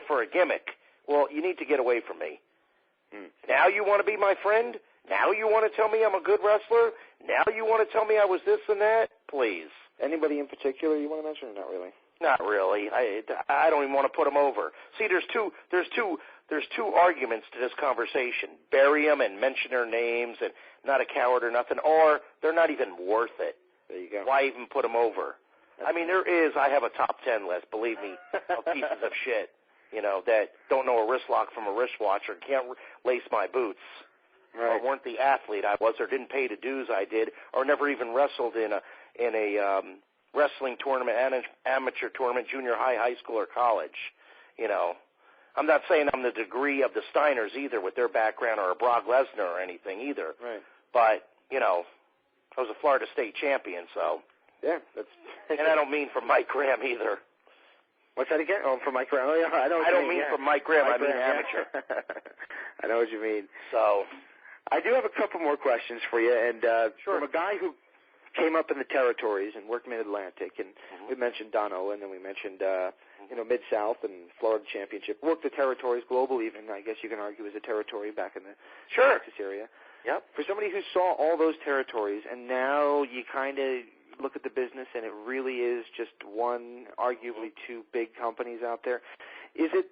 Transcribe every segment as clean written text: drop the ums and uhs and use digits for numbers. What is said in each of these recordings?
for a gimmick. Well, you need to get away from me. Now you want to be my friend? Now you want to tell me I'm a good wrestler? Now you want to tell me I was this and that? Please. Anybody in particular you want to mention or not really? Not really. I don't even want to put them over. See, there's two arguments to this conversation. Bury them and mention their names and not a coward or nothing, or they're not even worth it. There you go. Why even put them over? I mean, I have a top 10 list, believe me, of pieces of shit, that don't know a wrist lock from a wristwatch or can't lace my boots. Right. Or weren't the athlete I was, or didn't pay the dues I did, or never even wrestled in a wrestling tournament, amateur tournament, junior high school, or college. I'm not saying I'm the degree of the Steiners either with their background, or a Brock Lesnar or anything either. Right. But I was a Florida State champion, so. Yeah, that's. And I don't mean from Mike Graham either. What's that again? Oh, from Mike Graham. Oh, yeah, I don't mean from Mike Graham. Mike I mean Graham, amateur. Yeah. I know what you mean. So, I do have a couple more questions for you, and sure. From a guy who came up in the territories and worked Mid-Atlantic, and we mentioned Dono, and then we mentioned Mid-South and Florida Championship. Worked the territories, global even, I guess you can argue, as a territory back in the Texas area. Yep. For somebody who saw all those territories, and now you kind of look at the business, and it really is just one, arguably two big companies out there. Is it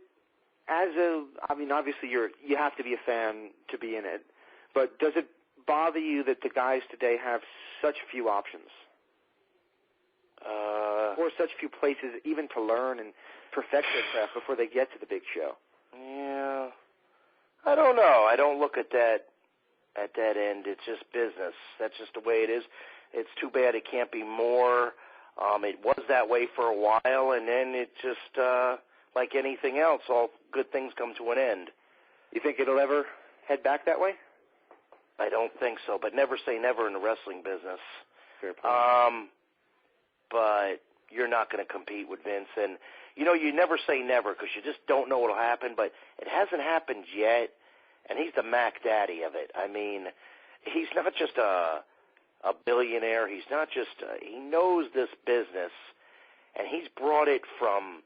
obviously you have to be a fan to be in it, but does it bother you that the guys today have such few options? Or such few places even to learn and perfect their craft before they get to the big show? Yeah. I don't know. I don't look at that end. It's just business. That's just the way it is. It's too bad it can't be more. It was that way for a while, and then it just, like anything else, all good things come to an end. You think it'll ever head back that way? I don't think so, but never say never in the wrestling business. Fair point. But you're not going to compete with Vince, and, you never say never because you just don't know what'll happen, but it hasn't happened yet, and he's the Mac Daddy of it. I mean, he's not just a billionaire. He's not just he knows this business, and he's brought it from,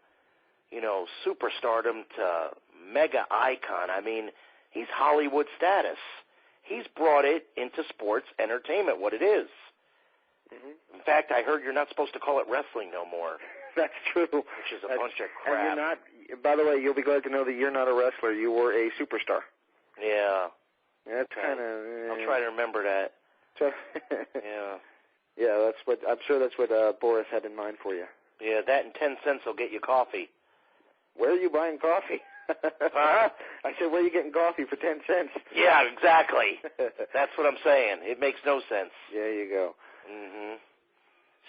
superstardom to mega icon. I mean, he's Hollywood status. He's brought it into sports entertainment, what it is. Mm-hmm. In fact, I heard you're not supposed to call it wrestling no more. That's true. Which is a bunch of crap. And you're not, by the way, you'll be glad to know that you're not a wrestler. You were a superstar. Yeah. That's okay. kind of... I'll try to remember that. Yeah. Yeah, I'm sure that's what Boris had in mind for you. Yeah, that and 10 cents will get you coffee. Where are you buying coffee? Huh? I said, where are you getting coffee for 10 cents? Yeah, exactly. That's what I'm saying. It makes no sense. There you go. Mm-hmm.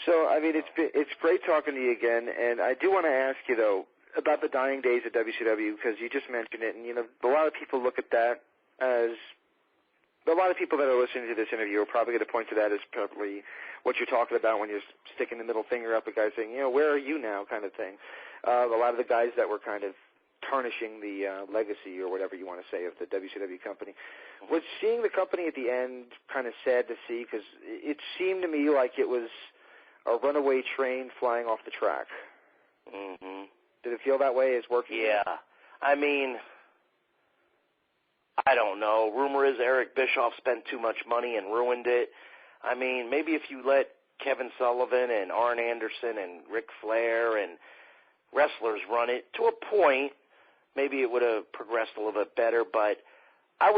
So, I mean, it's great talking to you again, and I do want to ask you, though, about the dying days of WCW, because you just mentioned it, and, a lot of people look at that as... A lot of people that are listening to this interview are probably going to point to that as probably what you're talking about when you're sticking the middle finger up at guys saying, where are you now kind of thing. A lot of the guys that were kind of tarnishing the legacy or whatever you want to say of the WCW company. Was seeing the company at the end kind of sad to see? Because it seemed to me like it was a runaway train flying off the track. Mm-hmm. Did it feel that way as working? Yeah. I mean... I don't know. Rumor is Eric Bischoff spent too much money and ruined it. I mean, maybe if you let Kevin Sullivan and Arn Anderson and Ric Flair and wrestlers run it to a point, maybe it would have progressed a little bit better. But I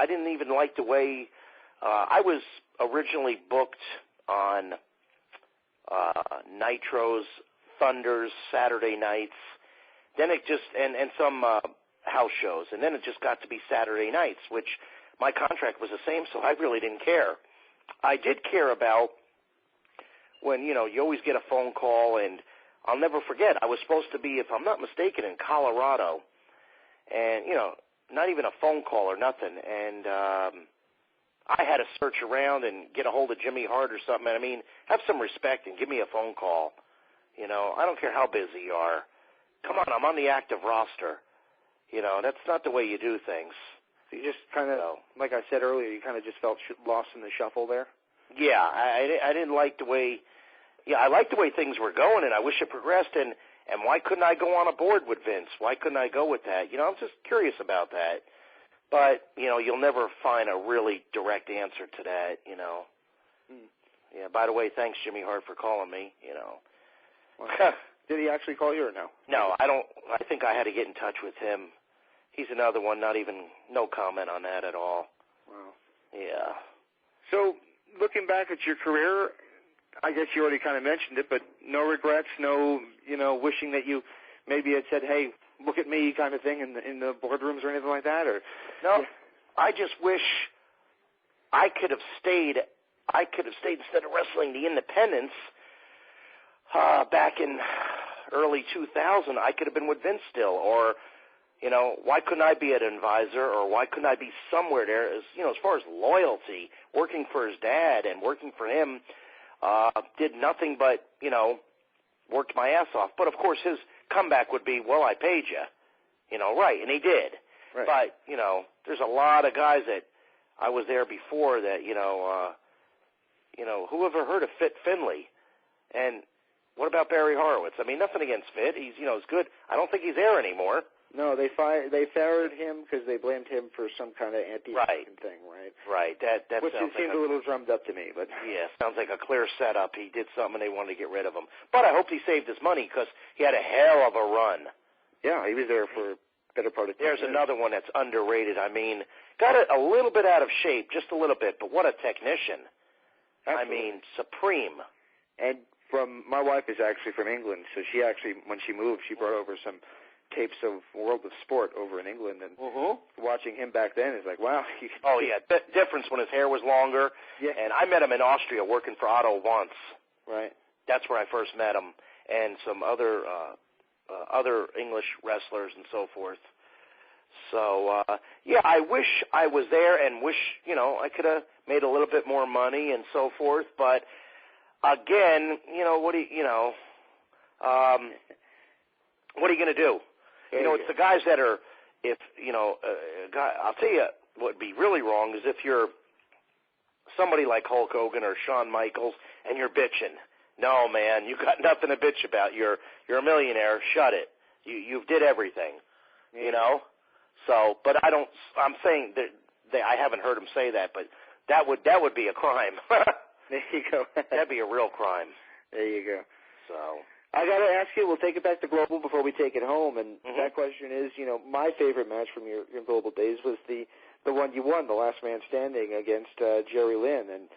didn't even like the way I was originally booked on Nitro's, Thunder's Saturday nights. Then it just, and some house shows, and then it just got to be Saturday nights, which my contract was the same, so I really didn't care. I did care about when, you always get a phone call, and I'll never forget, I was supposed to be, if I'm not mistaken, in Colorado, and, not even a phone call or nothing, and I had to search around and get a hold of Jimmy Hart or something. I mean, have some respect and give me a phone call. I don't care how busy you are. Come on, I'm on the active roster. That's not the way you do things. So you just kind of, like I said earlier, you kind of just felt lost in the shuffle there? Yeah, I didn't like the way, I liked the way things were going, and I wish it progressed, and And why couldn't I go on a board with Vince? Why couldn't I go with that? I'm just curious about that. But, you'll never find a really direct answer to that, Yeah, by the way, thanks, Jimmy Hart, for calling me, Well, did he actually call you or no? No, I think I had to get in touch with him. He's another one, no comment on that at all. Wow. Yeah. So, looking back at your career, I guess you already kind of mentioned it, but no regrets, no, wishing that you maybe had said, hey, look at me kind of thing in the boardrooms or anything like that? Or no, yeah. I just wish I could have stayed instead of wrestling the independents back in early 2000. I could have been with Vince still, or why couldn't I be an advisor, or why couldn't I be somewhere there? As far as loyalty, working for his dad and working for him, did nothing but worked my ass off. But of course, his comeback would be, well, I paid you, right, and he did. Right. But there's a lot of guys that I was there before that who ever heard of Fit Finley? And what about Barry Horowitz? I mean, nothing against Fit. He's he's good. I don't think he's there anymore. No, they fired him because they blamed him for some kind of anti-American thing, right? Right. That which seemed a little drummed up to me, but yeah, sounds like a clear setup. He did something and they wanted to get rid of him. But I hope he saved his money because he had a hell of a run. Yeah, he was there for a better part of 10 years. There's another one that's underrated. I mean, got it a little bit out of shape, just a little bit, but what a technician. Absolutely. I mean, supreme. And my wife is actually from England, so she actually, when she moved, she brought over some tapes of World of Sport over in England, and watching him back then is like, wow. Oh, yeah, difference when his hair was longer. Yeah. And I met him in Austria working for Otto once. Right. That's where I first met him, and some other English wrestlers and so forth. So, yeah, I wish I was there and wish, I could have made a little bit more money and so forth. But, again, what are you going to do? It's the guys that are, I'll tell you what would be really wrong is if you're somebody like Hulk Hogan or Shawn Michaels and you're bitching. No, man, you got nothing to bitch about. You're a millionaire. Shut it. You've did everything, So, but I'm saying that I haven't heard him say that, but that would be a crime. There you go. That'd be a real crime. There you go. So I got to ask you, we'll take it back to Global before we take it home, and that question is, my favorite match from your Global days was the one you won, the last man standing against Jerry Lynn. And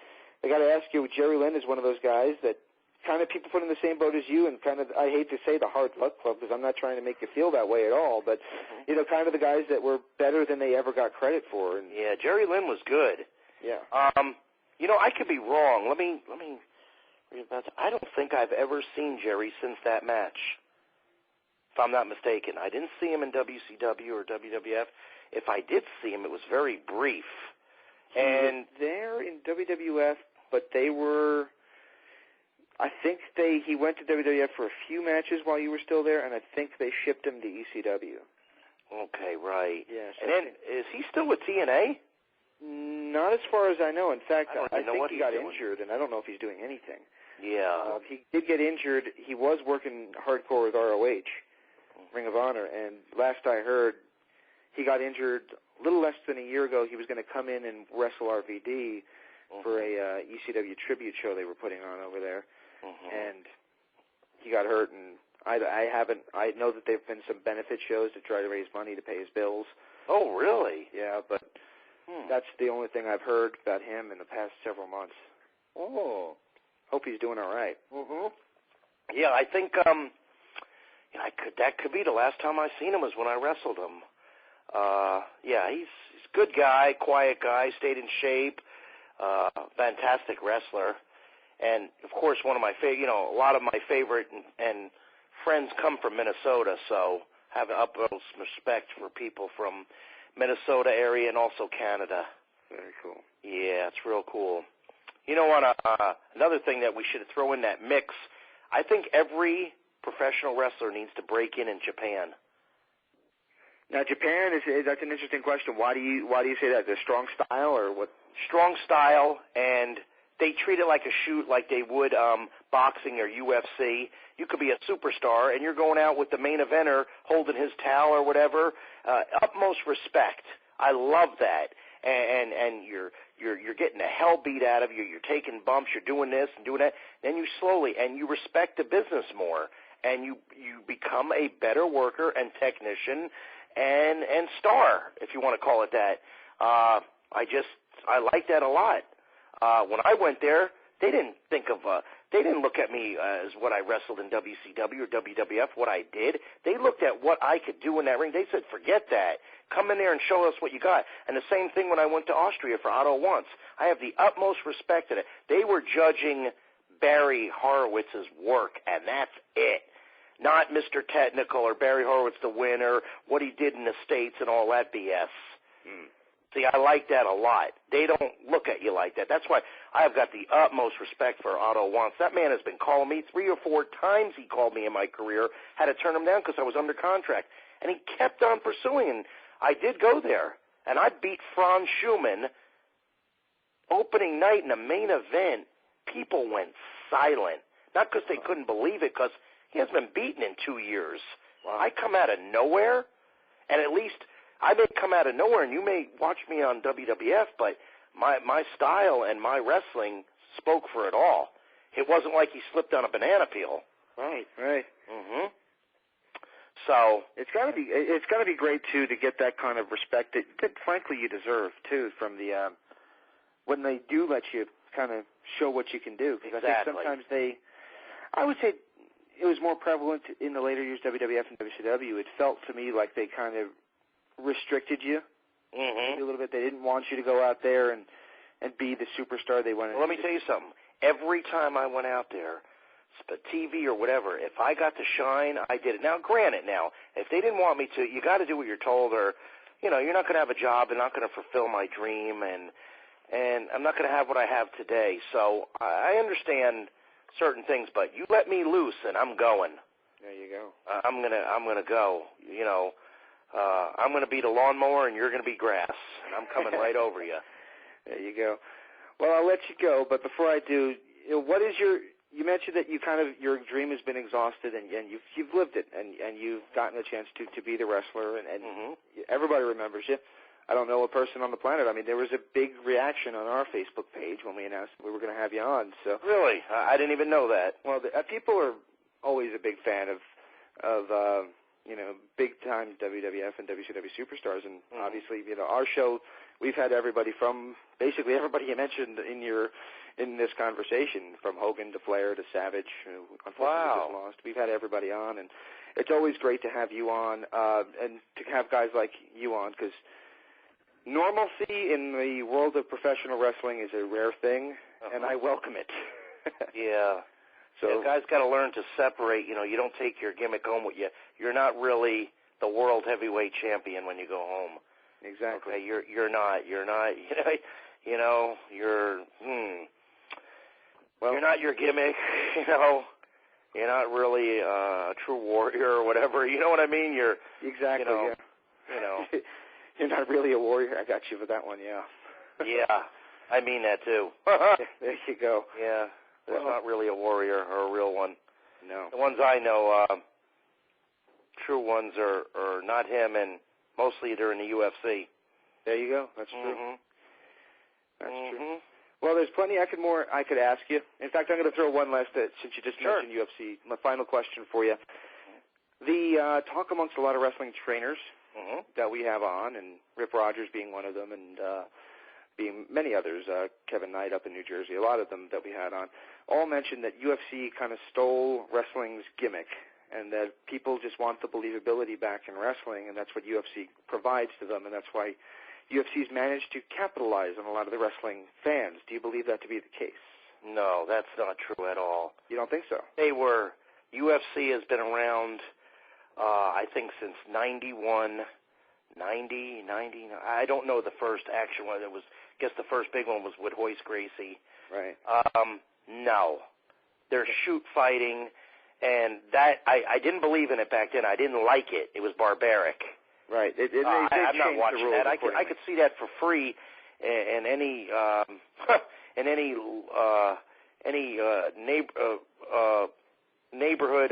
I got to ask you, Jerry Lynn is one of those guys that kind of people put in the same boat as you, and kind of, I hate to say the hard luck club because I'm not trying to make you feel that way at all, but, kind of the guys that were better than they ever got credit for. And yeah, Jerry Lynn was good. Yeah. I could be wrong. Let me read about that. I don't think I've ever seen Jerry since that match, if I'm not mistaken. I didn't see him in WCW or WWF. If I did see him, it was very brief. And there in WWF, but they were, I think he went to WWF for a few matches while you were still there, and I think they shipped him to ECW. Okay, right. Yes. And then, is he still with TNA? Not as far as I know. In fact, I think he got injured, and I don't know if he's doing anything. Yeah. He did get injured. He was working hardcore with ROH, Ring of Honor, and last I heard, he got injured a little less than a year ago. He was going to come in and wrestle RVD for a ECW tribute show they were putting on over there, and he got hurt. And I know that there have been some benefit shows to try to raise money to pay his bills. Oh, really? Yeah, but that's the only thing I've heard about him in the past several months. Oh. Hope he's doing all right. Yeah, I think that could be the last time I seen him was when I wrestled him. Yeah, he's a good guy, quiet guy, stayed in shape, fantastic wrestler, and of course one of my a lot of my favorite and friends come from Minnesota, so have an utmost respect for people from Minnesota area and also Canada. Very cool. Yeah, it's real cool. Another thing that we should throw in that mix, I think every professional wrestler needs to break in Japan. Now, Japan that's an interesting question. Why do you say that? The strong style or what? Strong style, and they treat it like a shoot, like they would boxing or UFC. you could be a superstar, and you're going out with the main eventer holding his towel or whatever. Utmost respect. I love that. And you're getting the hell beat out of you. You're taking bumps. You're doing this and doing that. Then you slowly, and you respect the business more, and you become a better worker and technician and star, if you want to call it that. I like that a lot. When I went there, they didn't look at me as what I wrestled in WCW or WWF, what I did. They looked at what I could do in that ring. They said, forget that. Come in there and show us what you got. And the same thing when I went to Austria for Otto Once. I have the utmost respect for it. They were judging Barry Horowitz's work, and that's it. Not Mr. Technical or Barry Horowitz the winner, what he did in the States and all that BS. See, I like that a lot. They don't look at you like that. That's why I've got the utmost respect for Otto Once. That man has been calling me 3 or 4 times. He called me in my career, had to turn him down because I was under contract. And he kept on pursuing, and I did go there. And I beat Franz Schumann opening night in the main event. People went silent. Not because they couldn't believe it, because he hasn't been beaten in 2 years. Wow. I come out of nowhere, and at least I may come out of nowhere, and you may watch me on WWF, but my style and my wrestling spoke for it all. It wasn't like he slipped on a banana peel. Right. Mm-hmm. So it's got to be great too to get that kind of respect that frankly you deserve too from the when they do let you kind of show what you can do. Because exactly. I think sometimes I would say it was more prevalent in the later years WWF and WCW. It felt to me like they kind of restricted you a little bit. They didn't want you to go out there and be the superstar they wanted. Well, let me tell you something. Every time I went out there, TV or whatever, if I got to shine, I did it. Now, granted, if they didn't want me to, you got to do what you're told, or you're not going to have a job and not going to fulfill my dream, and I'm not going to have what I have today. So I understand certain things, but you let me loose, and I'm going. There you go. I'm gonna go. I'm going to be the lawnmower, and you're going to be grass, and I'm coming right over you. There you go. Well, I'll let you go, but before I do, what is you mentioned that your dream has been exhausted, and you've lived it, and you've gotten a chance to be the wrestler, and everybody remembers you. I don't know a person on the planet. I mean, there was a big reaction on our Facebook page when we announced we were going to have you on. So really, I didn't even know that. Well, people are always a big fan of big-time WWF and WCW superstars, and obviously, our show, we've had everybody from basically everybody you mentioned in this conversation, from Hogan to Flair to Savage, who unfortunately just lost. We've had everybody on, and it's always great to have you on, and to have guys like you on, because normalcy in the world of professional wrestling is a rare thing, and I welcome it. Yeah. So guys got to learn to separate. You don't take your gimmick home with you. You're not really the world heavyweight champion when you go home. Exactly. Okay, you're not. You're not. Well, you're not your gimmick. You're not really a true warrior or whatever. You know what I mean? You're exactly. You're not really a warrior. I got you with that one. Yeah. Yeah, I mean that too. There you go. Yeah. There's not really a warrior or a real one. No. The ones I know, true ones are not him, and mostly they're in the UFC. There you go. That's true. That's true. Well, there's plenty I could ask you. In fact, I'm going to throw one last, since you just mentioned UFC, my final question for you. The talk amongst a lot of wrestling trainers that we have on, and Rip Rogers being one of them, and being many others, Kevin Knight up in New Jersey, a lot of them that we had on, all mentioned that UFC kind of stole wrestling's gimmick, and that people just want the believability back in wrestling, and that's what UFC provides to them, and that's why UFC's managed to capitalize on a lot of the wrestling fans. Do you believe that to be the case? No, that's not true at all. You don't think so? UFC has been around, I think, since 91, 90, I don't know the first action one. I guess the first big one was with Hoist Gracie. Right. No. They're shoot fighting, and that I didn't believe in it back then. I didn't like it. It was barbaric. Right. I'm not watching that. I could see that for free in any neighborhood